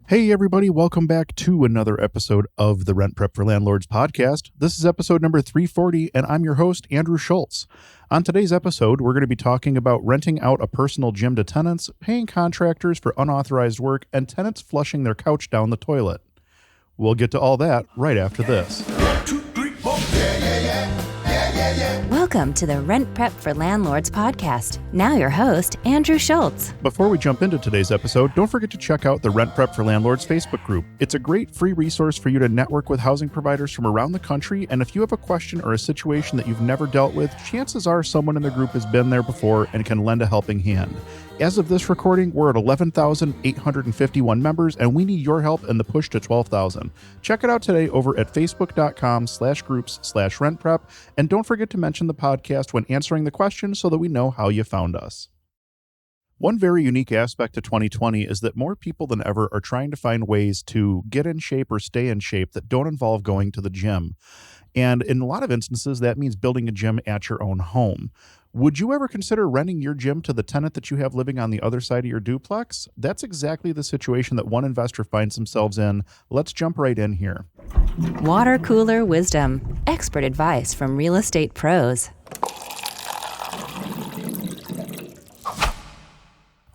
Hey, everybody, welcome back to another episode of the Rent Prep for Landlords podcast. This is episode number 340, and I'm your host, Andrew Schultz. On today's episode, we're going to be talking about renting out a personal gym to tenants, paying contractors for unauthorized work, and tenants flushing their couch down the toilet. We'll get to all that right after this. Welcome to the Rent Prep for Landlords podcast. Now your host, Andrew Schultz. Before we jump into today's episode, don't forget to check out the Rent Prep for Landlords Facebook group. It's a great free resource for you to network with housing providers from around the country, and if you have a question or a situation that you've never dealt with, chances are someone in the group has been there before and can lend a helping hand. As of this recording, we're at 11,851 members, and we need your help in the push to 12,000. Check it out today over at facebook.com/groups/rentprep, and don't forget to mention the podcast when answering the question so that we know how you found us. One very unique aspect of 2020 is that more people than ever are trying to find ways to get in shape or stay in shape that don't involve going to the gym. And in a lot of instances, that means building a gym at your own home. Would you ever consider renting your gym to the tenant that you have living on the other side of your duplex? That's exactly the situation that one investor finds themselves in. Let's jump right in here. Water cooler wisdom. Expert advice from real estate pros.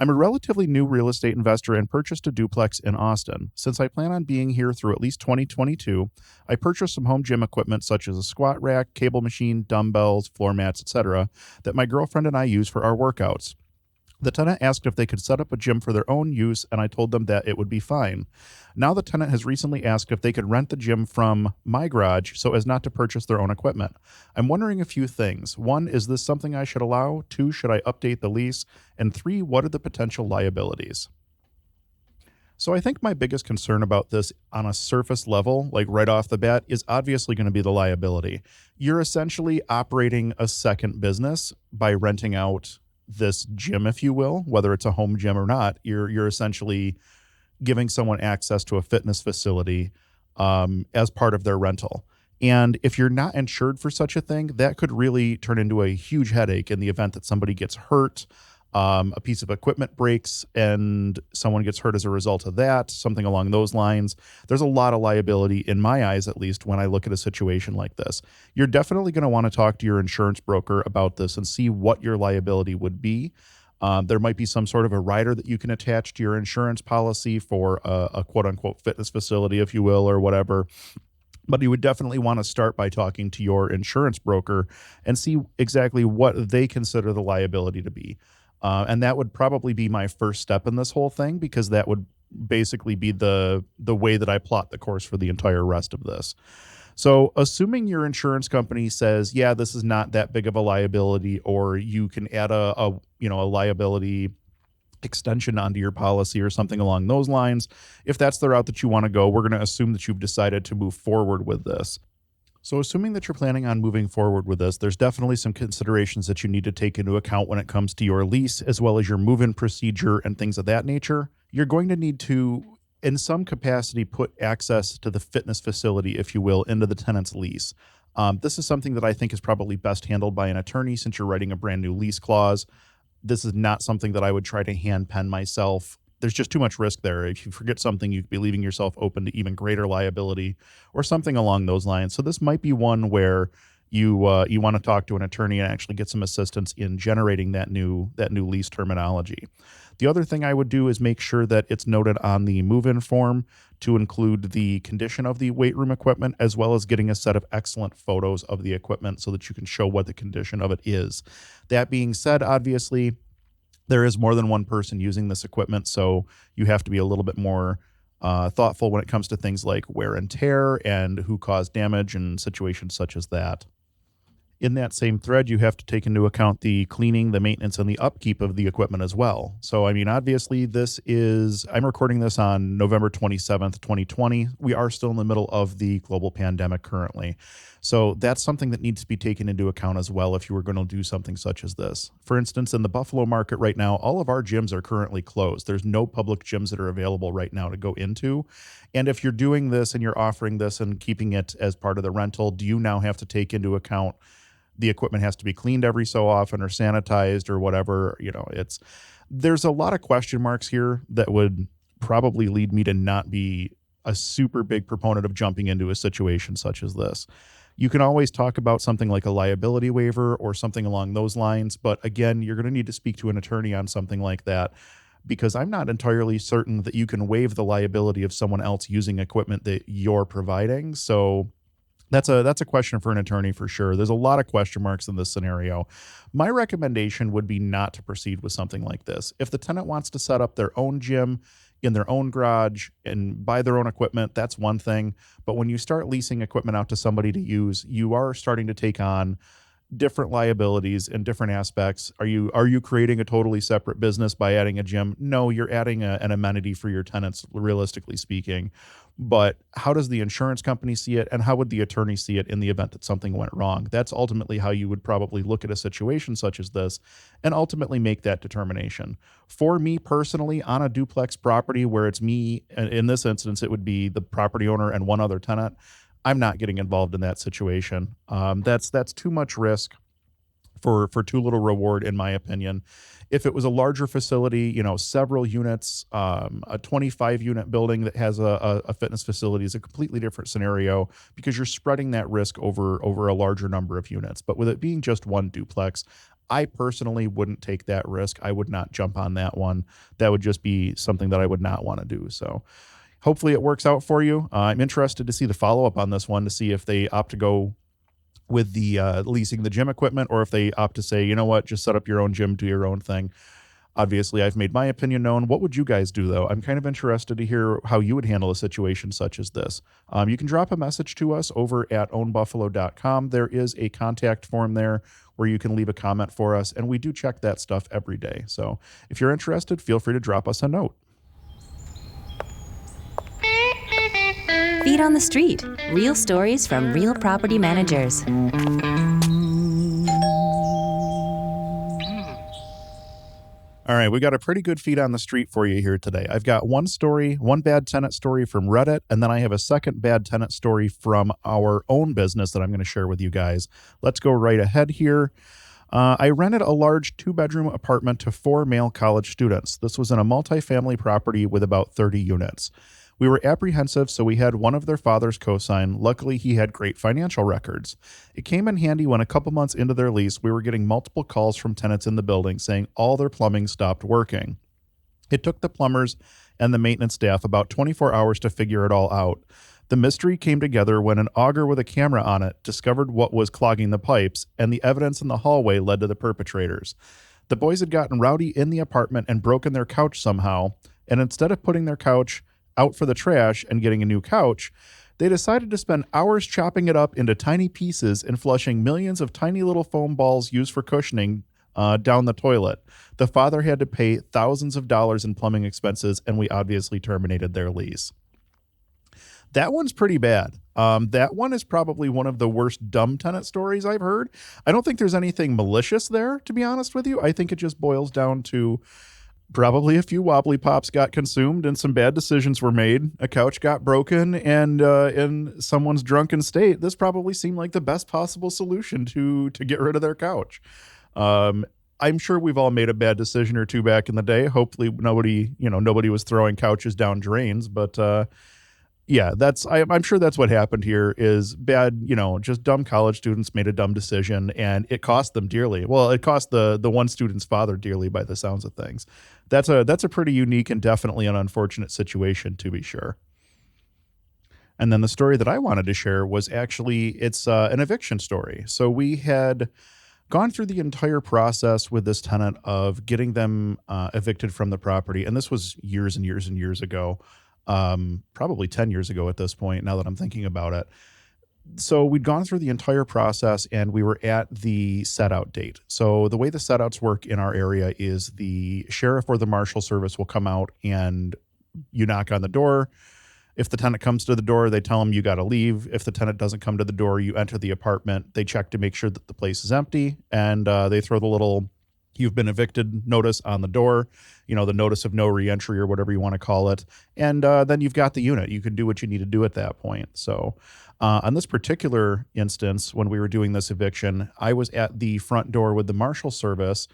I'm a relatively new real estate investor and purchased a duplex in Austin. Since I plan on being here through at least 2022, I purchased some home gym equipment such as a squat rack, cable machine, dumbbells, floor mats, etc. that my girlfriend and I use for our workouts. The tenant asked if they could set up a gym for their own use, and I told them that it would be fine. Now the tenant has recently asked if they could rent the gym from my garage so as not to purchase their own equipment. I'm wondering a few things. 1, is this something I should allow? 2, should I update the lease? And 3, what are the potential liabilities? So I think my biggest concern about this on a surface level, like right off the bat, is obviously going to be the liability. You're essentially operating a second business by renting out this gym, if you will, whether it's a home gym or not. You're essentially giving someone access to a fitness facility as part of their rental. And if you're not insured for such a thing, that could really turn into a huge headache in the event that somebody gets hurt, a piece of equipment breaks and someone gets hurt as a result of that, something along those lines. There's a lot of liability, in my eyes at least, when I look at a situation like this. You're definitely going to want to talk to your insurance broker about this and see what your liability would be. There might be some sort of a rider that you can attach to your insurance policy for a quote-unquote fitness facility, if you will, or whatever. But you would definitely want to start by talking to your insurance broker and see exactly what they consider the liability to be. And that would probably be my first step in this whole thing, because that would basically be the way that I plot the course for the entire rest of this. So assuming your insurance company says, yeah, this is not that big of a liability, or you can add a liability extension onto your policy or something along those lines, if that's the route that you want to go, we're going to assume that you've decided to move forward with this. So assuming that you're planning on moving forward with this, there's definitely some considerations that you need to take into account when it comes to your lease, as well as your move-in procedure and things of that nature. You're going to need to, in some capacity, put access to the fitness facility, if you will, into the tenant's lease. This is something that I think is probably best handled by an attorney, since you're writing a brand new lease clause. This is not something that I would try to hand pen myself. There's just too much risk there. If you forget something, you could be leaving yourself open to even greater liability or something along those lines. So this might be one where you want to talk to an attorney and actually get some assistance in generating that new lease terminology. The other thing I would do is make sure that it's noted on the move-in form to include the condition of the weight room equipment, as well as getting a set of excellent photos of the equipment so that you can show what the condition of it is. That being said, obviously, there is more than one person using this equipment, so you have to be a little bit more thoughtful when it comes to things like wear and tear and who caused damage and situations such as that. In that same thread, you have to take into account the cleaning, the maintenance, and the upkeep of the equipment as well. So, I mean, obviously, I'm recording this on November 27th, 2020. We are still in the middle of the global pandemic currently. So that's something that needs to be taken into account as well if you were going to do something such as this. For instance, in the Buffalo market right now, all of our gyms are currently closed. There's no public gyms that are available right now to go into. And if you're doing this and you're offering this and keeping it as part of the rental, do you now have to take into account the equipment has to be cleaned every so often or sanitized or whatever? There's a lot of question marks here that would probably lead me to not be a super big proponent of jumping into a situation such as this. You can always talk about something like a liability waiver or something along those lines, but again, you're going to need to speak to an attorney on something like that, because I'm not entirely certain that you can waive the liability of someone else using equipment that you're providing. So that's a question for an attorney for sure. There's a lot of question marks in this scenario. My recommendation would be not to proceed with something like this. If the tenant wants to set up their own gym in their own garage and buy their own equipment, that's one thing. But when you start leasing equipment out to somebody to use, you are starting to take on different liabilities and different aspects. Are you creating a totally separate business by adding a gym? No, you're adding an amenity for your tenants, realistically speaking. But how does the insurance company see it, and how would the attorney see it in the event that something went wrong? That's ultimately how you would probably look at a situation such as this and ultimately make that determination. For me personally, on a duplex property where it's me, in this instance, it would be the property owner and one other tenant, I'm not getting involved in that situation. That's too much risk for too little reward, in my opinion. If it was a larger facility, several units, a 25 unit building that has a fitness facility is a completely different scenario, because you're spreading that risk over a larger number of units. But with it being just one duplex, I personally wouldn't take that risk. I would not jump on that one. That would just be something that I would not want to do. So hopefully it works out for you. I'm interested to see the follow-up on this one, to see if they opt to go with the leasing the gym equipment, or if they opt to say, you know what, just set up your own gym, do your own thing. Obviously, I've made my opinion known. What would you guys do, though? I'm kind of interested to hear how you would handle a situation such as this. You can drop a message to us over at ownbuffalo.com. There is a contact form there where you can leave a comment for us, and we do check that stuff every day. So if you're interested, feel free to drop us a note. Feet on the Street. Real stories from real property managers. All right, we got a pretty good feet on the street for you here today. I've got one bad tenant story from Reddit, and then I have a second bad tenant story from our own business that I'm going to share with you guys. Let's go right ahead here. I rented a large 2-bedroom apartment to 4 male college students. This was in a multifamily property with about 30 units. We were apprehensive, so we had one of their fathers co-sign. Luckily, he had great financial records. It came in handy when a couple months into their lease, we were getting multiple calls from tenants in the building saying all their plumbing stopped working. It took the plumbers and the maintenance staff about 24 hours to figure it all out. The mystery came together when an auger with a camera on it discovered what was clogging the pipes, and the evidence in the hallway led to the perpetrators. The boys had gotten rowdy in the apartment and broken their couch somehow, and instead of putting their couch out for the trash and getting a new couch, they decided to spend hours chopping it up into tiny pieces and flushing millions of tiny little foam balls used for cushioning down the toilet. The father had to pay thousands of dollars in plumbing expenses, and we obviously terminated their lease. That one's pretty bad. That one is probably one of the worst dumb tenant stories I've heard. I don't think there's anything malicious there, to be honest with you. I think it just boils down to probably a few wobbly pops got consumed and some bad decisions were made. A couch got broken, and in someone's drunken state, this probably seemed like the best possible solution to get rid of their couch. I'm sure we've all made a bad decision or two back in the day. Hopefully nobody was throwing couches down drains, but yeah, I'm sure that's what happened here. Is bad, just dumb college students made a dumb decision, and it cost them dearly. Well, it cost the one student's father dearly, by the sounds of things. That's a pretty unique and definitely an unfortunate situation, to be sure. And then the story that I wanted to share was it's an eviction story. So we had gone through the entire process with this tenant of getting them evicted from the property, and this was years and years and years ago. Probably 10 years ago at this point, now that I'm thinking about it. So we'd gone through the entire process, and we were at the set out date. So the way the set outs work in our area is the sheriff or the marshal service will come out, and you knock on the door. If the tenant comes to the door, they tell them you got to leave. If the tenant doesn't come to the door, you enter the apartment. They check to make sure that the place is empty, and they throw the little "you've been evicted" notice on the door, the notice of no reentry or whatever you want to call it. And then you've got the unit. You can do what you need to do at that point. So on this particular instance, when we were doing this eviction, I was at the front door with the marshal service,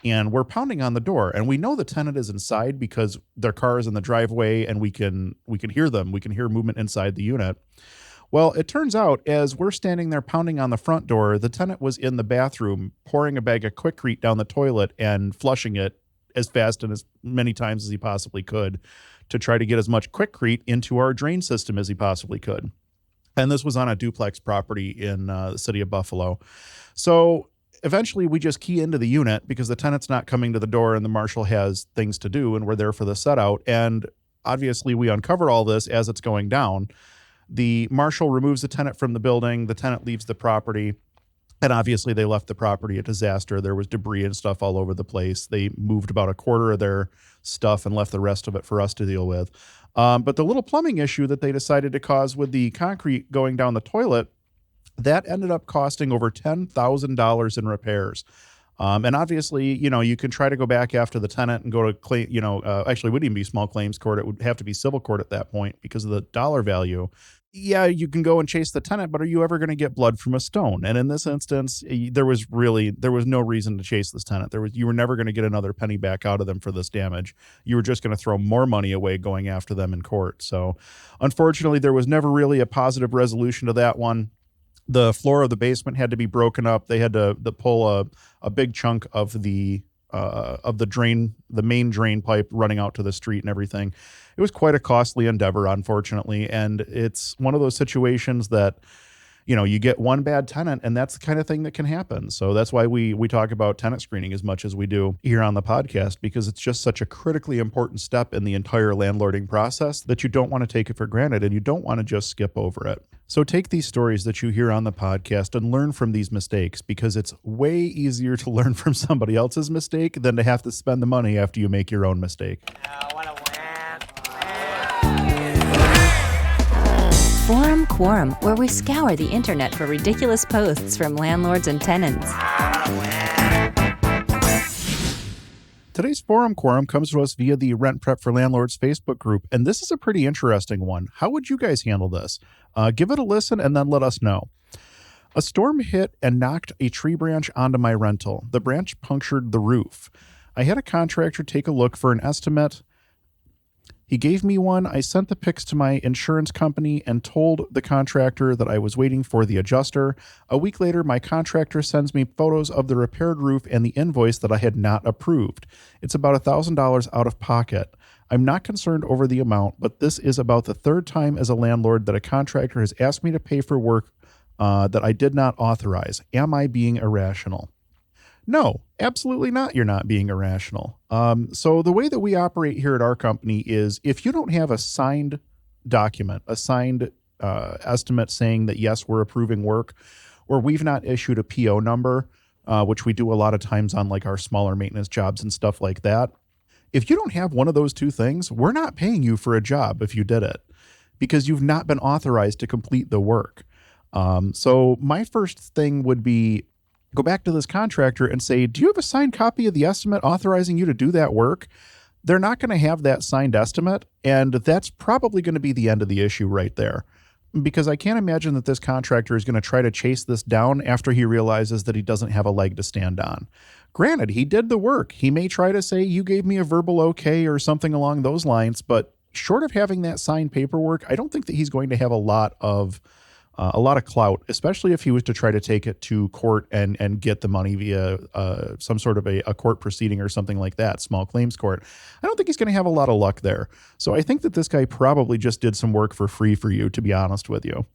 And we're pounding on the door, and we know the tenant is inside because their car is in the driveway, and we can hear them. We can hear movement inside the unit. Well, it turns out as we're standing there pounding on the front door, the tenant was in the bathroom pouring a bag of quikrete down the toilet and flushing it as fast and as many times as he possibly could to try to get as much quikrete into our drain system as he possibly could. And this was on a duplex property in the city of Buffalo. So eventually we just key into the unit because the tenant's not coming to the door and the marshal has things to do, and we're there for the set out. And obviously we uncover all this as it's going down. The marshal removes the tenant from the building. The tenant leaves the property. And obviously they left the property a disaster. There was debris and stuff all over the place. They moved about a quarter of their stuff and left the rest of it for us to deal with. But the little plumbing issue that they decided to cause with the concrete going down the toilet, that ended up costing over $10,000 in repairs. And obviously, you can try to go back after the tenant and go to claim, actually it wouldn't even be small claims court. It would have to be civil court at that point because of the dollar value. Yeah, you can go and chase the tenant, but are you ever going to get blood from a stone? And in this instance, there was no reason to chase this tenant. You were never going to get another penny back out of them for this damage. You were just going to throw more money away going after them in court. So unfortunately, there was never really a positive resolution to that one. The floor of the basement had to be broken up. They had to pull a big chunk of the drain, the main drain pipe running out to the street and everything. It was quite a costly endeavor, unfortunately. And it's one of those situations that, you get one bad tenant and that's the kind of thing that can happen. So that's why we talk about tenant screening as much as we do here on the podcast, because it's just such a critically important step in the entire landlording process that you don't want to take it for granted and you don't want to just skip over it. So take these stories that you hear on the podcast and learn from these mistakes, because it's way easier to learn from somebody else's mistake than to have to spend the money after you make your own mistake. Forum Quorum, where we scour the internet for ridiculous posts from landlords and tenants. Today's Forum Quorum comes to us via the Rent Prep for Landlords Facebook group, and this is a pretty interesting one. How would you guys handle this? Give it a listen and then let us know. A storm hit and knocked a tree branch onto my rental. The branch punctured the roof. I had a contractor take a look for an estimate. He gave me one. I sent the pics to my insurance company and told the contractor that I was waiting for the adjuster. A week later, my contractor sends me photos of the repaired roof and the invoice that I had not approved. It's about $1,000 out of pocket. I'm not concerned over the amount, but this is about the third time as a landlord that a contractor has asked me to pay for work that I did not authorize. Am I being irrational? No, absolutely not. You're not being irrational. So the way that we operate here at our company is if you don't have a signed document, a signed estimate saying that, yes, we're approving work, or we've not issued a PO number, which we do a lot of times on like our smaller maintenance jobs and stuff like that. If you don't have one of those two things, we're not paying you for a job if you did it, because you've not been authorized to complete the work. So my first thing would be go back to this contractor and say, do you have a signed copy of the estimate authorizing you to do that work? They're not going to have that signed estimate, and that's probably going to be the end of the issue right there. Because I can't imagine that this contractor is going to try to chase this down after he realizes that he doesn't have a leg to stand on. Granted, he did the work. He may try to say, you gave me a verbal okay or something along those lines, but short of having that signed paperwork, I don't think that he's going to have a lot of clout, especially if he was to try to take it to court and get the money via some sort of a court proceeding or something like that, small claims court. I don't think he's going to have a lot of luck there. So I think that this guy probably just did some work for free for you, to be honest with you.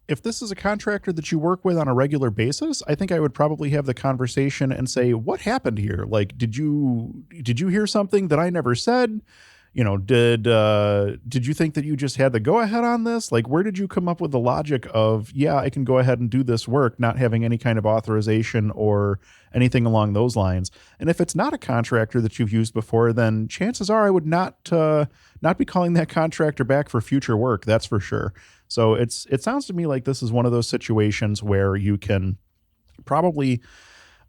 If this is a contractor that you work with on a regular basis, I think I would probably have the conversation and say, what happened here? Like, did you hear something that I never said? Did you think that you just had the go ahead on this? Like, where did you come up with the logic of, yeah, I can go ahead and do this work, not having any kind of authorization or anything along those lines? And if it's not a contractor that you've used before, then chances are I would not be calling that contractor back for future work. That's for sure. So it sounds to me like this is one of those situations where you can probably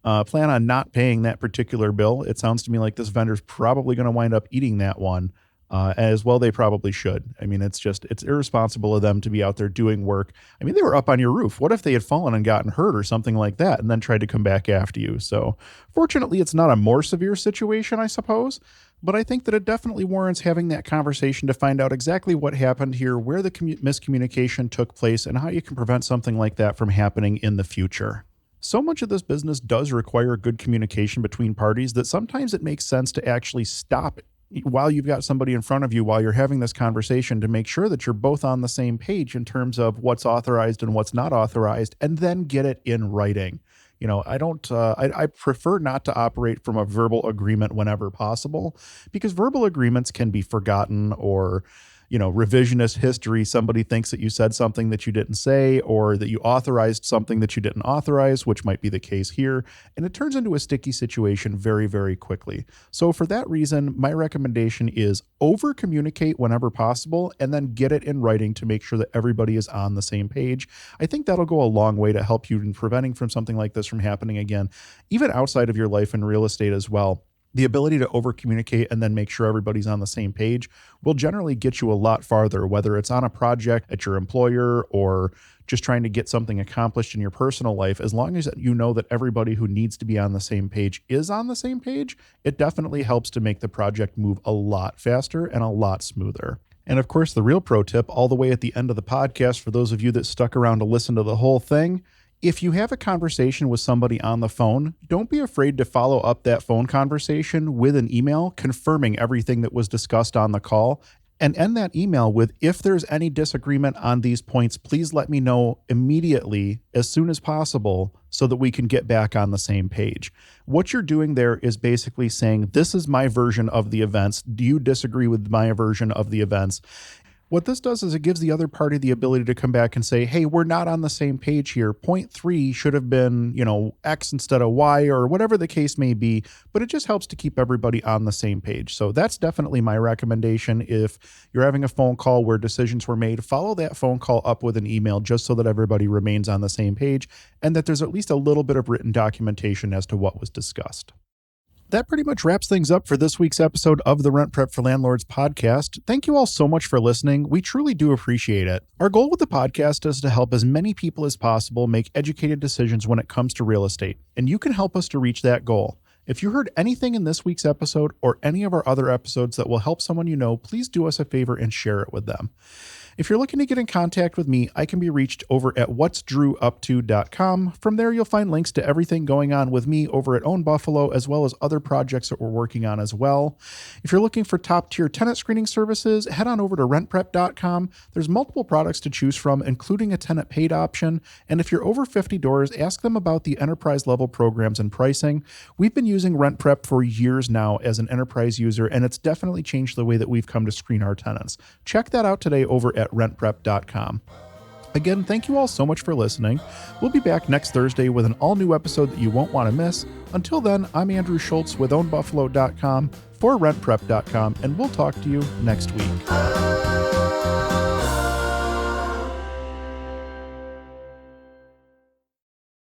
plan on not paying that particular bill. It sounds to me like this vendor's probably going to wind up eating that one. As well, they probably should. I mean, it's irresponsible of them to be out there doing work. I mean, they were up on your roof. What if they had fallen and gotten hurt or something like that and then tried to come back after you? So fortunately, it's not a more severe situation, I suppose. But I think that it definitely warrants having that conversation to find out exactly what happened here, where the miscommunication took place, and how you can prevent something like that from happening in the future. So much of this business does require good communication between parties that sometimes it makes sense to actually stop while you've got somebody in front of you while you're having this conversation to make sure that you're both on the same page in terms of what's authorized and what's not authorized, and then get it in writing. I prefer not to operate from a verbal agreement whenever possible, because verbal agreements can be forgotten, or revisionist history. Somebody thinks that you said something that you didn't say, or that you authorized something that you didn't authorize, which might be the case here. And it turns into a sticky situation very, very quickly. So for that reason, my recommendation is over communicate whenever possible, and then get it in writing to make sure that everybody is on the same page. I think that'll go a long way to help you in preventing from something like this from happening again, even outside of your life in real estate as well. The ability to over communicate and then make sure everybody's on the same page will generally get you a lot farther, whether it's on a project at your employer or just trying to get something accomplished in your personal life. As long as you know that everybody who needs to be on the same page is on the same page, it definitely helps to make the project move a lot faster and a lot smoother. And of course, the real pro tip all the way at the end of the podcast, for those of you that stuck around to listen to the whole thing: if you have a conversation with somebody on the phone, don't be afraid to follow up that phone conversation with an email confirming everything that was discussed on the call, and end that email with, if there's any disagreement on these points, please let me know immediately, as soon as possible, so that we can get back on the same page. What you're doing there is basically saying, this is my version of the events. Do you disagree with my version of the events? What this does is it gives the other party the ability to come back and say, hey, we're not on the same page here. Point 3 should have been, X instead of Y, or whatever the case may be, but it just helps to keep everybody on the same page. So that's definitely my recommendation. If you're having a phone call where decisions were made, follow that phone call up with an email, just so that everybody remains on the same page and that there's at least a little bit of written documentation as to what was discussed. That pretty much wraps things up for this week's episode of the Rent Prep for Landlords podcast. Thank you all so much for listening. We truly do appreciate it. Our goal with the podcast is to help as many people as possible make educated decisions when it comes to real estate, and you can help us to reach that goal. If you heard anything in this week's episode or any of our other episodes that will help someone you know, please do us a favor and share it with them. If you're looking to get in contact with me, I can be reached over at whatsdrewupto.com. From there, you'll find links to everything going on with me over at Own Buffalo, as well as other projects that we're working on as well. If you're looking for top-tier tenant screening services, head on over to rentprep.com. There's multiple products to choose from, including a tenant paid option. And if you're over 50 doors, ask them about the enterprise level programs and pricing. We've been using RentPrep for years now as an enterprise user, and it's definitely changed the way that we've come to screen our tenants. Check that out today over at rentprep.com. Again, thank you all so much for listening. We'll be back next Thursday with an all-new episode that you won't want to miss. Until then, I'm Andrew Schultz with ownbuffalo.com for rentprep.com, and we'll talk to you next week.